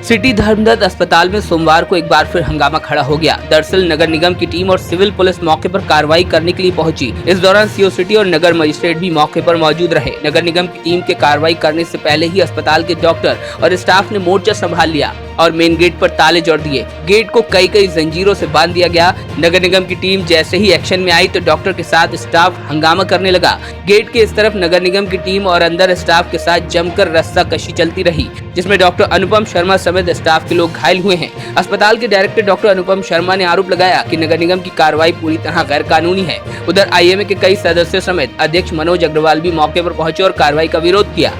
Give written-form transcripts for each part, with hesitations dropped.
City Dharmadatta अस्पताल में सोमवार को एक बार फिर हंगामा खड़ा हो गया। दरअसल नगर निगम की टीम और सिविल पुलिस मौके पर कार्रवाई करने के लिए पहुंची। इस दौरान सीओ सिटी और नगर मजिस्ट्रेट भी मौके पर मौजूद रहे। नगर निगम की टीम के कार्रवाई करने से पहले ही अस्पताल के डॉक्टर और स्टाफ ने मोर्चा संभाल लिया और मेन गेट पर ताले जोड़ दिए। गेट को कई जंजीरों से बांध दिया गया। नगर निगम की टीम जैसे ही एक्शन में आई तो डॉक्टर के साथ स्टाफ हंगामा करने लगा। गेट के इस तरफ नगर निगम की टीम और अंदर स्टाफ के साथ जमकर रस्साकशी चलती रही, जिसमें डॉक्टर अनुपम शर्मा समेत स्टाफ के लोग घायल हुए हैं। अस्पताल के डायरेक्टर डॉक्टर अनुपम शर्मा ने आरोप लगाया कि नगर निगम की कार्रवाई पूरी तरह गैर कानूनी है। उधर आईएमए के कई सदस्यों समेत अध्यक्ष मनोज अग्रवाल भी मौके पर पहुंचे और कार्रवाई का विरोध किया।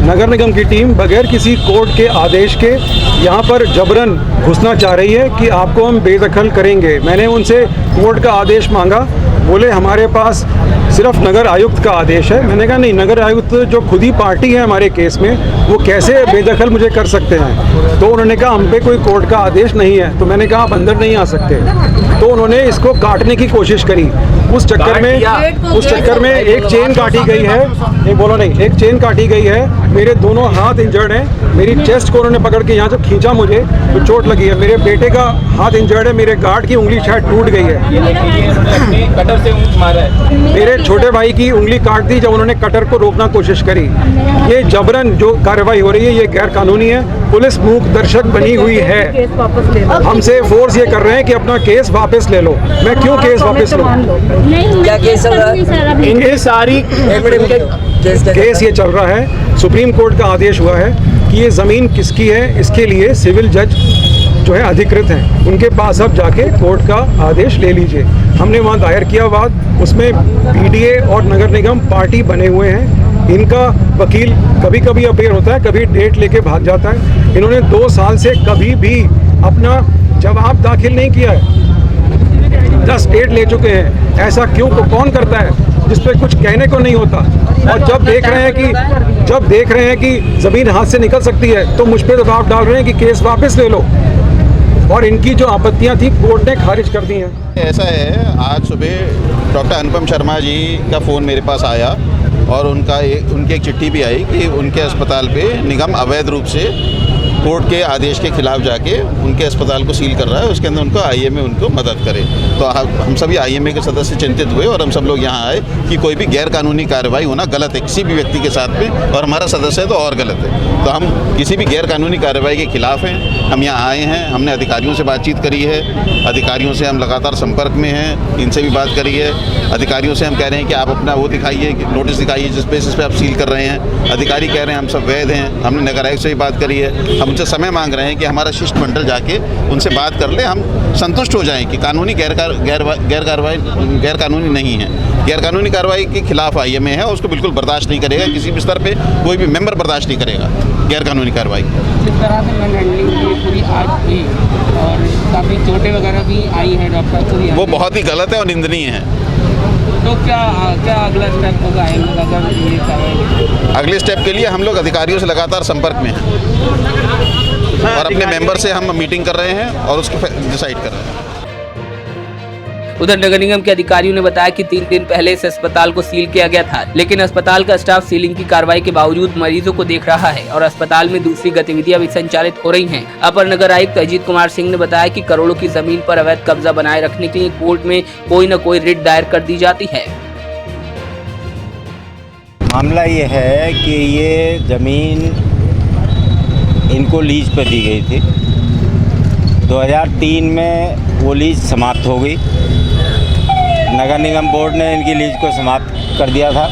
नगर निगम की टीम बगैर किसी कोर्ट के आदेश के यहाँ पर जबरन घुसना चाह रही है कि आपको हम बेदखल करेंगे। मैंने उनसे कोर्ट का आदेश मांगा, बोले हमारे पास सिर्फ नगर आयुक्त का आदेश है। मैंने कहा नहीं, नगर आयुक्त जो खुद ही पार्टी है हमारे केस में, वो कैसे बेदखल मुझे कर सकते हैं। तो उन्होंने कहा हम पे कोई कोर्ट का आदेश नहीं है। तो मैंने कहा आप अंदर नहीं आ सकते। तो उन्होंने इसको काटने की कोशिश करी। उस चक्कर में एक चेन काटी गई है। एक चेन काटी गई है। मेरे दोनों हाथ इंजर्ड हैं। मेरी चेस्ट को उन्होंने पकड़ के यहाँ जब खींचा मुझे तो चोट लगी है। मेरे बेटे का हाथ इंजर्ड है। मेरे गार्ड की उंगली शायद टूट गई है। कटर से मारा है। मेरे छोटे भाई की उंगली काट दी जब उन्होंने कटर को रोकना कोशिश करी। ये जबरन जो कार्रवाई हो रही है ये गैर कानूनी है। पुलिस मूक दर्शक बनी हुई है। हमसे फोर्स ये कर रहे हैं कि अपना केस वापस ले लो। मैं क्यों केस वापस लूं? क्या केस चल रहा है? इनके सारी केस ये चल रहा है। सुप्रीम कोर्ट का आदेश हुआ है कि ये ज़मीन किसकी है, इसके लिए सिविल जज जो है अधिकृत हैं, उनके पास अब जाके कोर्ट का आदेश ले लीजिए। हमने वहाँ दायर किया बात, उसमें पीडीए और नगर निगम पार्टी बने हुए हैं। इनका वकील कभी कभी अपेयर होता है, कभी डेट लेके भाग जाता है। इन्होंने 2 साल से कभी भी अपना जवाब दाखिल नहीं किया है। 10 डेट ले चुके हैं। ऐसा क्यों, कौन करता है जिस पे कुछ कहने को नहीं होता? और जब देख रहे हैं कि ज़मीन हाथ से निकल सकती है तो मुझ पे दबाव डाल रहे हैं कि केस वापस ले लो। और इनकी जो आपत्तियां थी कोर्ट ने खारिज कर दी हैं। ऐसा है, आज सुबह डॉक्टर अनुपम शर्मा जी का फ़ोन मेरे पास आया और उनकी एक चिट्ठी भी आई कि उनके अस्पताल पे निगम अवैध रूप से कोर्ट के आदेश के खिलाफ जाके उनके अस्पताल को सील कर रहा है। उसके अंदर उनको आईएमए उनको मदद करे। तो हम सभी आईएमए के सदस्य चिंतित हुए और हम सब लोग यहाँ आए कि कोई भी गैर कानूनी कार्रवाई होना गलत है किसी भी व्यक्ति के साथ में, और हमारा सदस्य है तो और गलत है। तो हम किसी भी गैर कानूनी कार्रवाई के खिलाफ हैं। हम यहाँ आए हैं, हमने अधिकारियों से बातचीत करी है। अधिकारियों से हम लगातार संपर्क में हैं, इनसे भी बात करी है। अधिकारियों से हम कह रहे हैं कि आप अपना वो दिखाइए, नोटिस दिखाइए जिस बेसिस पे आप सील कर रहे हैं। अधिकारी कह रहे हैं हम सब वैध हैं। हमने नगर आयुक्त से भी बात करी है। उनसे समय मांग रहे हैं कि हमारा शिष्टमंडल जाके उनसे बात कर ले, हम संतुष्ट हो जाएं कि कानूनी गैर कानूनी नहीं है। गैर कानूनी कार्रवाई के खिलाफ आईएमए है और उसको बिल्कुल बर्दाश्त नहीं करेगा। किसी भी स्तर पे कोई भी मेंबर बर्दाश्त नहीं करेगा गैर कानूनी कार्रवाई। जिस तरह से मैन हैंडलिंग पूरी आज हुई और काफ़ी चोटें वगैरह भी आई हैं डॉक्टर को, वो बहुत ही गलत है और निंदनीय है। तो क्या अगला स्टेप होगा अगर ये कार्रवाई? अगले स्टेप के लिए हम लोग अधिकारियों से लगातार संपर्क में हैं और अपने मेंबर से हम मीटिंग कर रहे हैं और उसको डिसाइड कर रहे हैं। उधर नगर निगम के अधिकारियों ने बताया कि 3 दिन पहले इस अस्पताल को सील किया गया था, लेकिन अस्पताल का स्टाफ सीलिंग की कार्रवाई के बावजूद मरीजों को देख रहा है और अस्पताल में दूसरी गतिविधियां भी संचालित हो रही हैं। अपर नगर आयुक्त अजीत कुमार सिंह ने बताया कि करोड़ों की जमीन पर अवैध कब्जा बनाए रखने के लिए कोर्ट में कोई न कोई रिट दायर कर दी जाती है। मामला ये है कि ये ज़मीन इनको लीज पर दी गई थी। 2003 में वो लीज समाप्त हो गई। नगर निगम बोर्ड ने इनकी लीज को समाप्त कर दिया था,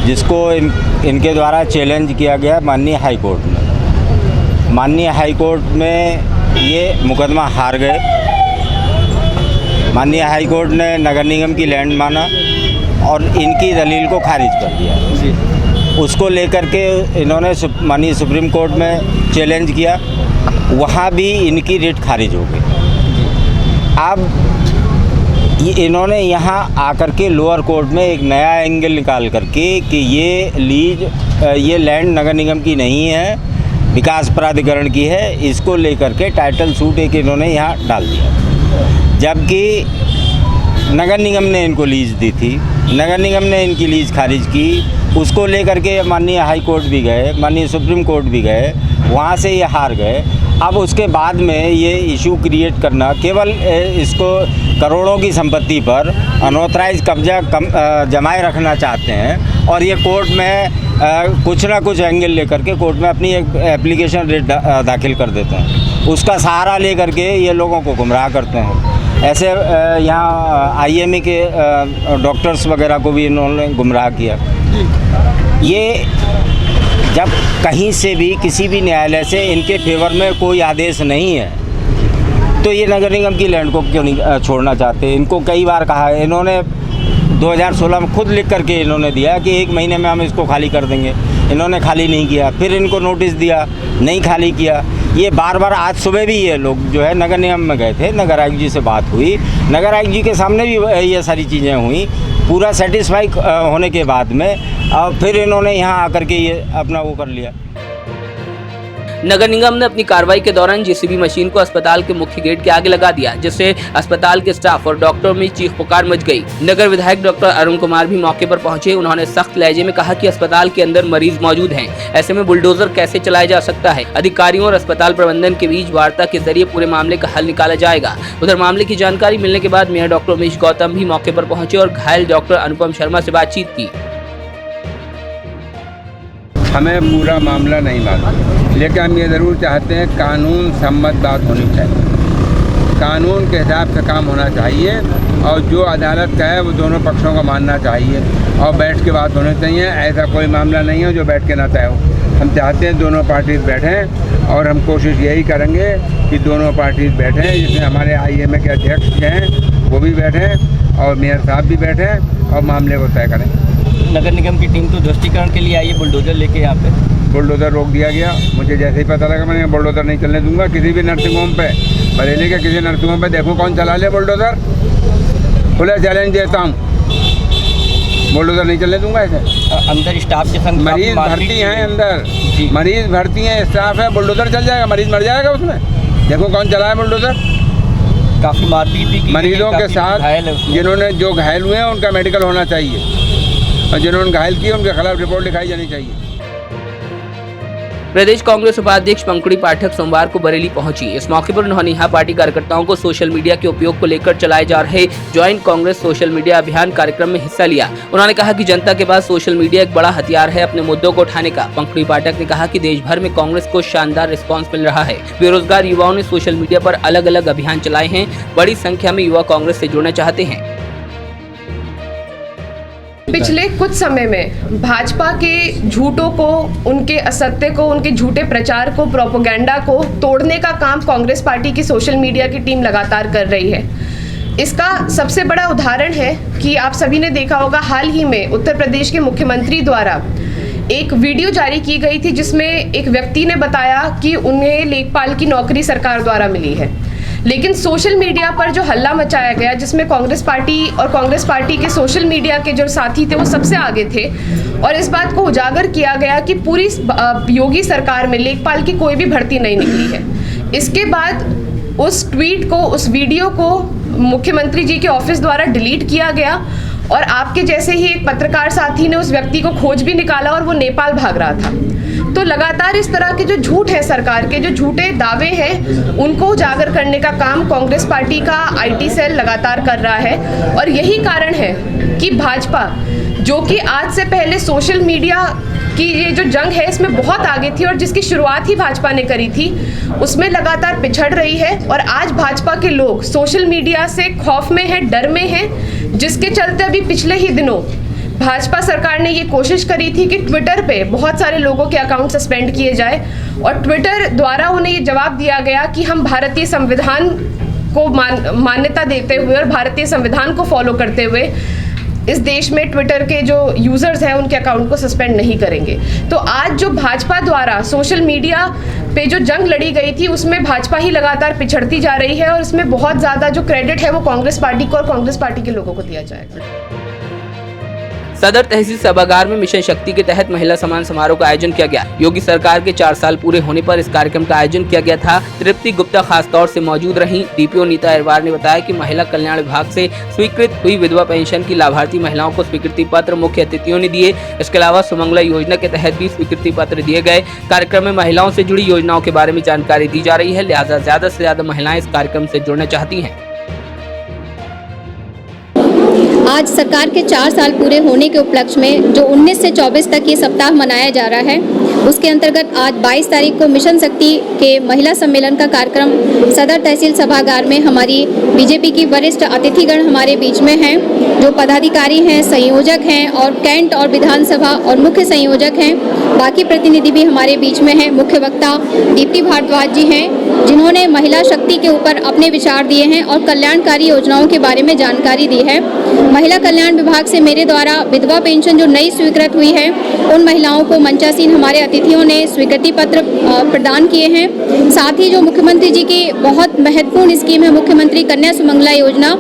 जिसको इनके द्वारा चैलेंज किया गया माननीय हाई कोर्ट में। माननीय हाई कोर्ट में ये मुकदमा हार गए। माननीय हाई कोर्ट ने नगर निगम की लैंड माना और इनकी दलील को खारिज कर दिया। उसको लेकर के इन्होंने माननीय सुप्रीम कोर्ट में चैलेंज किया, वहाँ भी इनकी रिट खारिज हो गई। अब इन्होंने यहाँ आकर के लोअर कोर्ट में एक नया एंगल निकाल करके कि ये लैंड नगर निगम की नहीं है, विकास प्राधिकरण की है, इसको लेकर के टाइटल सूट एक इन्होंने यहाँ डाल दिया। जबकि नगर निगम ने इनको लीज दी थी, नगर निगम ने इनकी लीज खारिज की। उसको लेकर के माननीय हाई कोर्ट भी गए, माननीय सुप्रीम कोर्ट भी गए, वहाँ से ये हार गए। अब उसके बाद में ये इशू क्रिएट करना, केवल इसको करोड़ों की संपत्ति पर अनऑथराइज कब्जा जमाए रखना चाहते हैं और ये कोर्ट में कुछ ना कुछ एंगल लेकर के कोर्ट में अपनी एक एप्लीकेशन रेट दाखिल कर देते हैं। उसका सहारा लेकर के ये लोगों को गुमराह करते हैं। ऐसे यहाँ IMA के डॉक्टर्स वगैरह को भी इन्होंने गुमराह किया। ये जब कहीं से भी किसी भी न्यायालय से इनके फेवर में कोई आदेश नहीं है तो ये नगर निगम की लैंड को क्यों नहीं छोड़ना चाहते। इनको कई बार कहा है, इन्होंने 2016 में खुद लिख करके इन्होंने दिया कि 1 महीने में हम इसको खाली कर देंगे। इन्होंने खाली नहीं किया, फिर इनको नोटिस दिया, नहीं खाली किया। ये बार बार, आज सुबह भी ये लोग जो है नगर निगम में गए थे, नगर आयुक्त जी से बात हुई, नगर आयुक्त जी के सामने भी ये सारी चीज़ें हुई। पूरा सेटिस्फाई होने के बाद में फिर इन्होंने यहाँ आकर के ये अपना वो कर लिया। नगर निगम ने अपनी कार्रवाई के दौरान JCB मशीन को अस्पताल के मुख्य गेट के आगे लगा दिया, जिससे अस्पताल के स्टाफ और डॉक्टरों में चीख पुकार मच गई। नगर विधायक डॉक्टर अरुण कुमार भी मौके पर पहुंचे। उन्होंने सख्त लहजे में कहा कि अस्पताल के अंदर मरीज मौजूद हैं, ऐसे में बुलडोजर कैसे चलाया जा सकता है। अधिकारियों और अस्पताल प्रबंधन के बीच वार्ता के जरिए पूरे मामले का हल निकाला जाएगा। उधर मामले की जानकारी मिलने के बाद मेयर डॉक्टर उमेश गौतम भी मौके पर पहुंचे और घायल डॉक्टर अनुपम शर्मा से बातचीत की। हमें पूरा मामला नहीं मालूम, लेकिन हम ये ज़रूर चाहते हैं कानून सम्मत बात होनी चाहिए, कानून के हिसाब से काम होना चाहिए और जो अदालत का है वो दोनों पक्षों को मानना चाहिए और बैठ के बात होनी चाहिए। ऐसा कोई मामला नहीं है जो बैठ के ना तय हो। हम चाहते हैं दोनों पार्टीज बैठें और हम कोशिश यही करेंगे कि दोनों पार्टीज बैठें, जिसमें हमारे IMA के अध्यक्ष हैं वो भी बैठें और मेयर साहब भी बैठें और मामले को तय करें। नगर निगम की टीम तो ध्वस्तीकरण के लिए आई है, बुलडोजर लेके यहाँ पे। बुलडोज़र रोक दिया गया। मुझे जैसे ही पता लगा मैंने बुलडोज़र नहीं चलने दूंगा किसी भी नर्सिंग होम पे, बरेली के किसी नर्सिंग होम पे देखो कौन चला ले बुलडोज़र, खुला चैलेंज देता हूँ, बुलडोज़र नहीं चलने दूंगा। ऐसे अंदर स्टाफ के संग मरीज भर्ती हैं, अंदर मरीज भर्ती हैं, स्टाफ है, बुलडोज़र चल जाएगा, मरीज मर जाएगा उसमें। देखो कौन चला है बुलडोज़र। काफ़ी मारपीट भी की, मरीजों के साथ जिन्होंने जो घायल हुए हैं उनका मेडिकल होना चाहिए और जिन्होंने घायल किए उनके खिलाफ रिपोर्ट लिखाई जानी चाहिए। प्रदेश कांग्रेस उपाध्यक्ष पंकड़ी पाठक सोमवार को बरेली पहुंची। इस मौके पर उन्होंने यहाँ पार्टी कार्यकर्ताओं को सोशल मीडिया के उपयोग को लेकर चलाए जा रहे ज्वाइन कांग्रेस सोशल मीडिया अभियान कार्यक्रम में हिस्सा लिया। उन्होंने कहा कि जनता के पास सोशल मीडिया एक बड़ा हथियार है अपने मुद्दों को उठाने का। पंकड़ी पाठक ने कहा कि देश भर में कांग्रेस को शानदार रिस्पॉन्स मिल रहा है। बेरोजगार युवाओं ने सोशल मीडिया पर अलग अलग अभियान चलाए हैं। बड़ी संख्या में युवा कांग्रेस से जुड़ना चाहते हैं। पिछले कुछ समय में भाजपा के झूठों को, उनके असत्य को, उनके झूठे प्रचार को, प्रोपेगेंडा को तोड़ने का काम कांग्रेस पार्टी की सोशल मीडिया की टीम लगातार कर रही है। इसका सबसे बड़ा उदाहरण है कि आप सभी ने देखा होगा, हाल ही में उत्तर प्रदेश के मुख्यमंत्री द्वारा एक वीडियो जारी की गई थी जिसमें एक व्यक्ति ने बताया कि उन्हें लेखपाल की नौकरी सरकार द्वारा मिली है। लेकिन सोशल मीडिया पर जो हल्ला मचाया गया, जिसमें कांग्रेस पार्टी और कांग्रेस पार्टी के सोशल मीडिया के जो साथी थे वो सबसे आगे थे और इस बात को उजागर किया गया कि पूरी योगी सरकार में लेखपाल की कोई भी भर्ती नहीं निकली है। इसके बाद उस ट्वीट को, उस वीडियो को मुख्यमंत्री जी के ऑफिस द्वारा डिलीट किया गया और आपके जैसे ही एक पत्रकार साथी ने उस व्यक्ति को खोज भी निकाला और वो नेपाल भाग रहा था। तो लगातार इस तरह के जो झूठ है, सरकार के जो झूठे दावे हैं, उनको उजागर करने का काम कांग्रेस पार्टी का IT सेल लगातार कर रहा है। और यही कारण है कि भाजपा, जो कि आज से पहले सोशल मीडिया की ये जो जंग है इसमें बहुत आगे थी और जिसकी शुरुआत ही भाजपा ने करी थी, उसमें लगातार पिछड़ रही है। और आज भाजपा के लोग सोशल मीडिया से खौफ में हैं, डर में हैं, जिसके चलते अभी पिछले ही दिनों भाजपा सरकार ने ये कोशिश करी थी कि ट्विटर पे बहुत सारे लोगों के अकाउंट सस्पेंड किए जाए और ट्विटर द्वारा उन्हें ये जवाब दिया गया कि हम भारतीय संविधान को मान्यता देते हुए और भारतीय संविधान को फॉलो करते हुए इस देश में ट्विटर के जो यूजर्स हैं उनके अकाउंट को सस्पेंड नहीं करेंगे। तो आज जो भाजपा द्वारा सोशल मीडिया पे जो जंग लड़ी गई थी उसमें भाजपा ही लगातार पिछड़ती जा रही है और इसमें बहुत ज़्यादा जो क्रेडिट है वो कांग्रेस पार्टी को और कांग्रेस पार्टी के लोगों को दिया जाएगा। सदर तहसील सभागार में मिशन शक्ति के तहत महिला सम्मान समारोह का आयोजन किया गया। योगी सरकार के 4 साल पूरे होने पर इस कार्यक्रम का आयोजन किया गया था। तृप्ति गुप्ता खास तौर से मौजूद रहीं। डीपीओ नीता अरवार ने बताया कि महिला कल्याण विभाग से स्वीकृत हुई विधवा पेंशन की लाभार्थी महिलाओं को स्वीकृति पत्र मुख्य अतिथियों ने दिए। इसके अलावा सुमंगला योजना के तहत भी स्वीकृति पत्र दिए गए। कार्यक्रम में महिलाओं से जुड़ी योजनाओं के बारे में जानकारी दी जा रही है, लिहाजा ज्यादा से ज्यादा महिलाएं इस कार्यक्रम से जुड़ना चाहती हैं। आज सरकार के 4 साल पूरे होने के उपलक्ष्य में जो 19 से 24 तक ये सप्ताह मनाया जा रहा है, उसके अंतर्गत आज 22 तारीख को मिशन शक्ति के महिला सम्मेलन का कार्यक्रम सदर तहसील सभागार में हमारी बीजेपी की वरिष्ठ अतिथिगण हमारे बीच में हैं, जो पदाधिकारी हैं, संयोजक हैं और कैंट और विधानसभा और मुख्य संयोजक हैं। बाकी प्रतिनिधि भी हमारे बीच में हैं। मुख्य वक्ता दीप्ति भारद्वाज जी हैं, जिन्होंने महिला शक्ति के ऊपर अपने विचार दिए हैं और कल्याणकारी योजनाओं के बारे में जानकारी दी है। महिला कल्याण विभाग से मेरे द्वारा विधवा पेंशन जो नई स्वीकृत हुई है, उन महिलाओं को मंचासीन हमारे अतिथियों ने स्वीकृति पत्र प्रदान किए हैं। साथ ही जो मुख्यमंत्री जी की बहुत महत्वपूर्ण स्कीम है, मुख्यमंत्री कन्या सुमंगला योजना,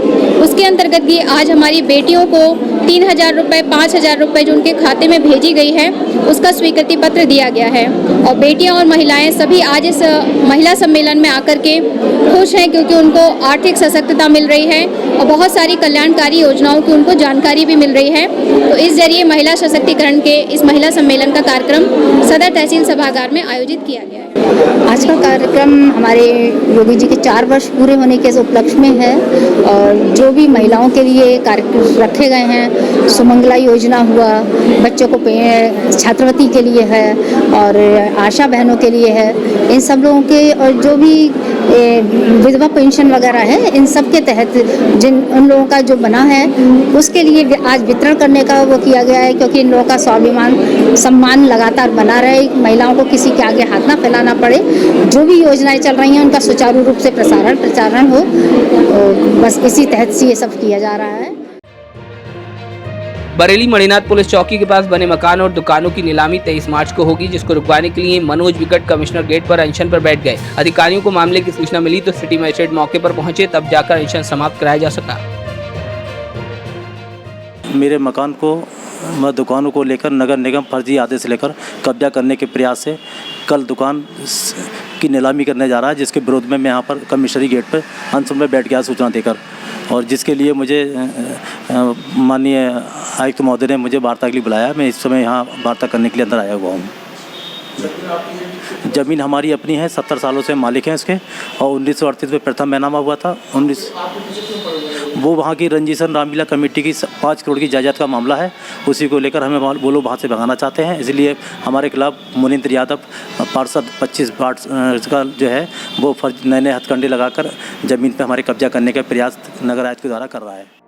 उसके अंतर्गत भी आज हमारी बेटियों को 3000 रुपये, 5000 रुपये जो उनके खाते में भेजी गई है, उसका स्वीकृति पत्र दिया गया है। और बेटियां और महिलाएं सभी आज इस महिला सम्मेलन में आकर के खुश हैं, क्योंकि उनको आर्थिक सशक्तता मिल रही है और बहुत सारी कल्याणकारी योजनाओं की उनको जानकारी भी मिल रही है। तो इस जरिए महिला सशक्तिकरण के इस महिला सम्मेलन का कार्यक्रम सदर तहसील सभागार में आयोजित किया गया है। आज का कार्यक्रम हमारे योगी जी के 4 वर्ष पूरे होने के उपलक्ष्य में है और जो भी महिलाओं के लिए कार्यक्रम रखे गए हैं, सुमंगला योजना हुआ, बच्चों को छात्रवृत्ति के लिए है और आशा बहनों के लिए है, इन सब लोगों के, और जो भी विधवा पेंशन वगैरह है, इन सब के तहत उन लोगों का जो बना है उसके लिए आज वितरण करने का वो किया गया है, क्योंकि इन लोगों का स्वाभिमान सम्मान लगातार बना रहे, महिलाओं को किसी के आगे हाथ ना फैलाना पड़े। जो भी योजनाएं चल रही हैं उनका सुचारू रूप से प्रचारण हो, बस इसी तहत से ये सब किया जा रहा है। बरेली मणिनाथ पुलिस चौकी के पास बने मकान और दुकानों की नीलामी 23 मार्च को होगी, जिसको रुकवाने के लिए मनोज विकट कमिश्नर गेट पर अनशन पर बैठ गए। अधिकारियों को मामले की सूचना मिली तो सिटी मजिस्ट्रेट मौके पर पहुंचे, तब जाकर अनशन समाप्त कराया जा सका। मेरे मकान को व दुकानों को लेकर नगर निगम फर्जी आदेश लेकर कब्जा करने के प्रयास से कल दुकान की नीलामी करने जा रहा है, जिसके विरोध में मैं यहाँ पर कमिश्नरी गेट पर अनशन में बैठ गया सूचना देकर, और जिसके लिए मुझे माननीय आयुक्त महोदय ने मुझे वार्ता के लिए बुलाया। मैं इस समय यहाँ वार्ता करने के लिए अंदर आया हुआ हूँ। ज़मीन हमारी अपनी है, 70 सालों से मालिक हैं इसके, और 1938 में प्रथम बैनामा हुआ था। वो वहाँ की रंजीसन रामलीला कमेटी की 5 करोड़ की जायदाद का मामला है, उसी को लेकर हमें वो लोग वहाँ से भगाना चाहते हैं। इसलिए हमारे खिलाफ मुनिंद्र यादव पार्षद 25 वार्ड का जो है वो नए हथकंडे लगाकर ज़मीन पर हमारे कब्जा करने का प्रयास नगर आयुक्त के द्वारा कर रहा है।